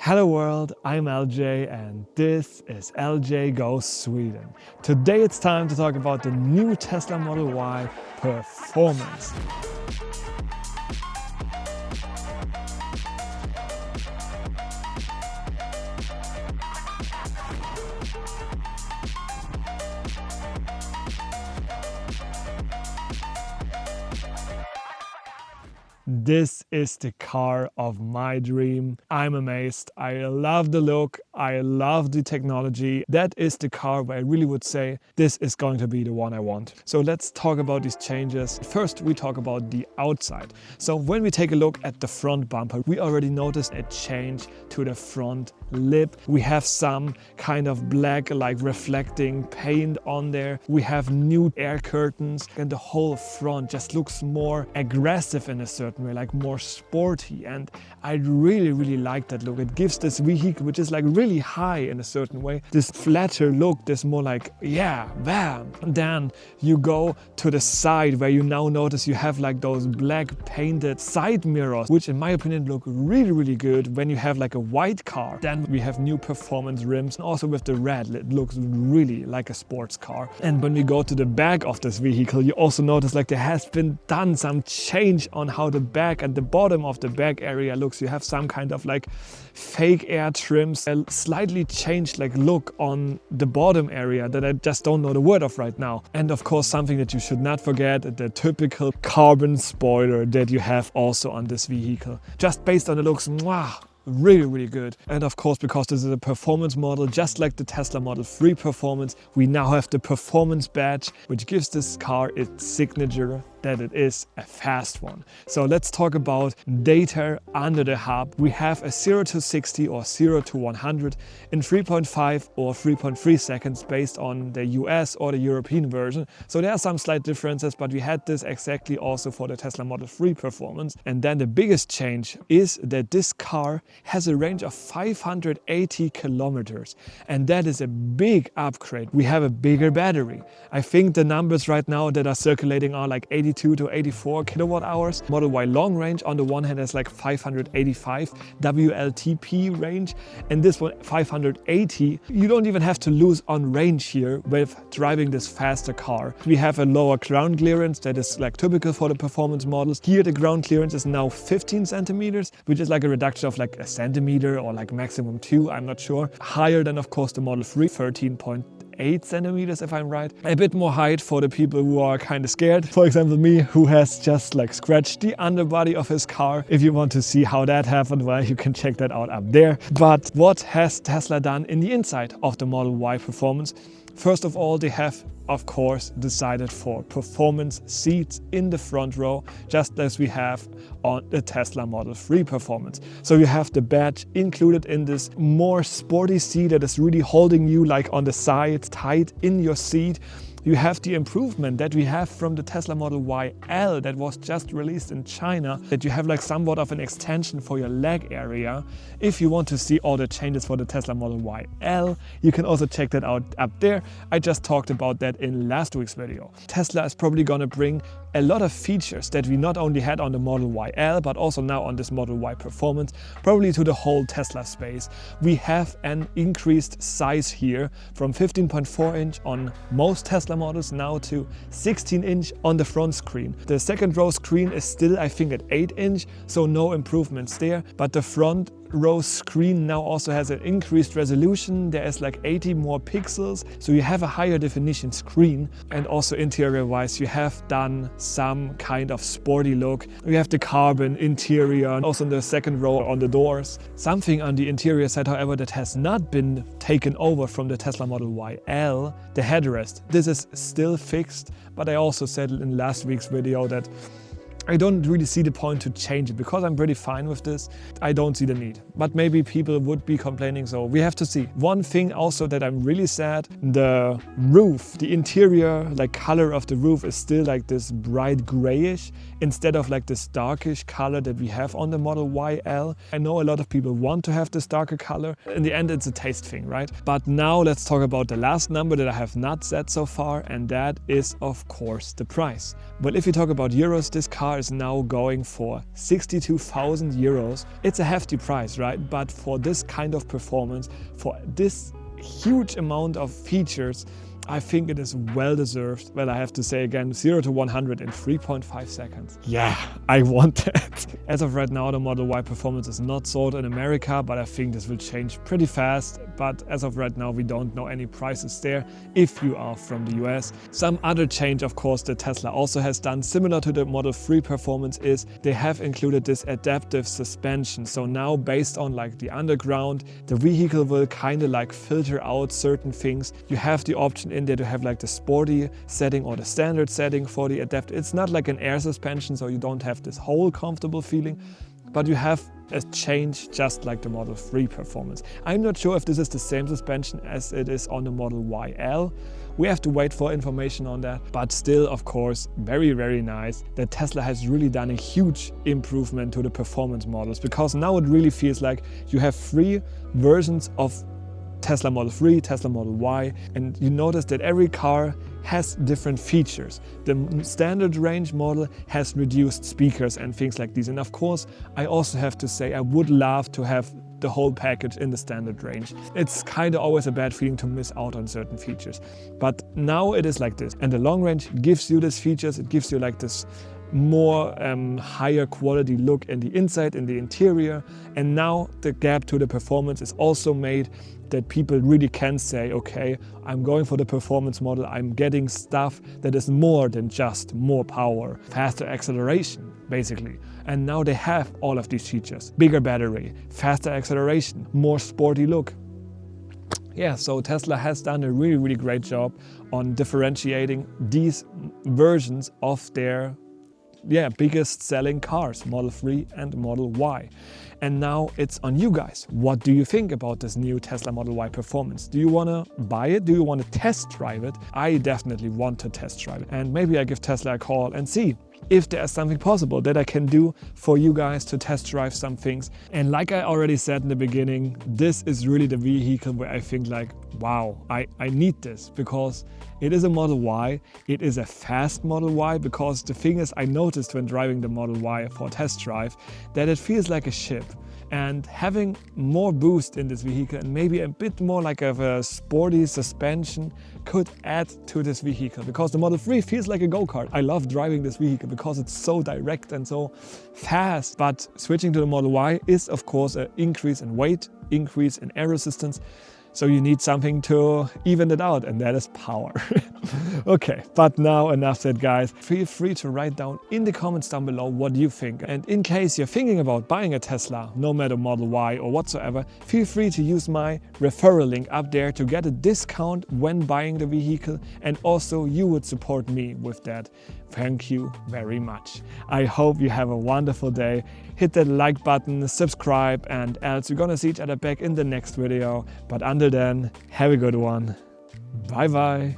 Hello world, I'm LJ and this is LJ Goes Sweden. Today it's time to talk about the new Tesla Model Y performance. This is the car of my dream. I'm amazed. I love the look. I love the technology. That is the car where I really would say this is going to be the one I want. So let's talk about these changes. First, we talk about the outside. So when we take a look at the front bumper, we already noticed a change to the front lip. We have some kind of black, like reflecting paint on there. We have new air curtains and the whole front just looks more aggressive in a certain way, like more sporty, and I really like that look. It gives this vehicle, which is like really high in a certain way, this flatter look, this more like, yeah, bam. And then you go to the side where you now notice you have like those black painted side mirrors, which in my opinion look really good when you have like a white car. Then we have new performance rims, and also with the red, it looks really like a sports car. And when we go to the back of this vehicle, you also notice like there has been done some change on how the back and the bottom of the back area looks. You have some kind of like fake air trims, a slightly changed like look on the bottom area that I just don't know the word of right now. And of course something that you should not forget, the typical carbon spoiler that you have also on this vehicle. Just based on the looks, mwah, really good. And of course, because this is a performance model, just like the Tesla Model 3 Performance, we now have the performance badge, which gives this car its signature that it is a fast one. So let's talk about data under the hub. We have a 0 to 60 or 0 to 100 in 3.5 or 3.3 seconds based on the US or the European version. So there are some slight differences, but we had this exactly also for the Tesla Model 3 Performance. And then the biggest change is that this car has a range of 580 kilometers. And that is a big upgrade. We have a bigger battery. I think the numbers right now that are circulating are like 82 to 84 kilowatt hours. Model Y long range on the one hand has like 585 WLTP range, and this one 580. You don't even have to lose on range here with driving this faster car. We have a lower ground clearance that is like typical for the performance models. Here the ground clearance is now 15 centimeters, which is like a reduction of like a centimeter or like maximum 2, I'm not sure. Higher than of course the Model 3, 13.8 centimeters if I'm right. A bit more height for the people who are kind of scared. For example me, who has just like scratched the underbody of his car. If you want to see how that happened, well, you can check that out up there. But what has Tesla done in the inside of the Model Y Performance? First of all, they have of course decided for performance seats in the front row, just as we have on the Tesla Model 3 Performance. So you have the badge included in this more sporty seat that is really holding you like on the side, tight in your seat. You have the improvement that we have from the Tesla Model Y L that was just released in China, that you have like somewhat of an extension for your leg area. If you want to see all the changes for the Tesla Model Y L, you can also check that out up there. I just talked about that in last week's video. Tesla is probably gonna bring a lot of features that we not only had on the Model Y L, but also now on this Model Y Performance, probably to the whole Tesla space. We have an increased size here from 15.4 inch on most Tesla models now to 16 inch on the front screen. The second row screen is still, I think, at 8 inch, so no improvements there, but the front row screen now also has an increased resolution. There is like 80 more pixels, so you have a higher definition screen. And also interior wise, you have done some kind of sporty look. We have the carbon interior, and also in the second row on the doors. Something on the interior side, however, that has not been taken over from the Tesla Model Y L, the headrest. This is still fixed, but I also said in last week's video that I don't really see the point to change it because I'm pretty fine with this. I don't see the need, but maybe people would be complaining, so we have to see. One thing also that I'm really sad, the roof, the interior like color of the roof is still like this bright grayish instead of like this darkish color that we have on the Model Y L. I know a lot of people want to have this darker color. In the end, it's a taste thing, right? But now let's talk about the last number that I have not said so far, and that is of course the price. Well, if you talk about euros, this car car is now going for 62,000 euros. It's a hefty price, right? But for this kind of performance, for this huge amount of features, I think it is well deserved. Well, I have to say again, 0 to 100 in 3.5 seconds. Yeah, I want that. As of right now, the Model Y performance is not sold in America, but I think this will change pretty fast. But as of right now, we don't know any prices there if you are from the US. Some other change, of course, that Tesla also has done, similar to the Model 3 performance, is they have included this adaptive suspension. So now, based on like the underground, the vehicle will kind of like filter out certain things. You have the option in there to have like the sporty setting or the standard setting for the adaptive. It's not like an air suspension, so you don't have this whole comfortable feeling, but you have a change just like the Model 3 performance. I'm not sure if this is the same suspension as it is on the Model YL. We have to wait for information on that, but still, of course, very, very nice that Tesla has really done a huge improvement to the performance models, because now it really feels like you have 3 versions of Tesla Model 3, Tesla Model Y, and you notice that every car has different features. The standard range model has reduced speakers and things like these. And of course, I also have to say I would love to have the whole package in the standard range. It's kind of always a bad feeling to miss out on certain features. But now it is like this. And the long range gives you these features. It gives you like this more higher quality look in the inside, in the interior. And now the gap to the performance is also made that people really can say, okay, I'm going for the performance model, I'm getting stuff that is more than just more power, faster acceleration, basically. And now they have all of these features. Bigger battery, faster acceleration, more sporty look. Yeah, so Tesla has done a really, really great job on differentiating these versions of their biggest selling cars, Model 3 and Model Y. And now it's on you guys. What do you think about this new Tesla Model Y performance? Do you want to buy it? Do you want to test drive it? I definitely want to test drive it. And maybe I give Tesla a call and see if there's something possible that I can do for you guys to test drive some things. And like I already said in the beginning, this is really the vehicle where I think like, wow, I need this, because it is a Model Y. It is a fast Model Y, because the thing is, I noticed when driving the Model Y for test drive that it feels like a ship. And having more boost in this vehicle and maybe a bit more like of a sporty suspension could add to this vehicle, because the Model 3 feels like a go-kart. I love driving this vehicle because it's so direct and so fast. But switching to the Model Y is of course an increase in weight, increase in air resistance. So you need something to even it out, and that is power. Okay, but now enough said, guys. Feel free to write down in the comments down below what you think. And in case you're thinking about buying a Tesla, no matter Model Y or whatsoever, feel free to use my referral link up there to get a discount when buying the vehicle. And also you would support me with that. Thank you very much. I hope you have a wonderful day. Hit that like button, subscribe, and else we're gonna see each other back in the next video. But until then, have a good one. Bye bye.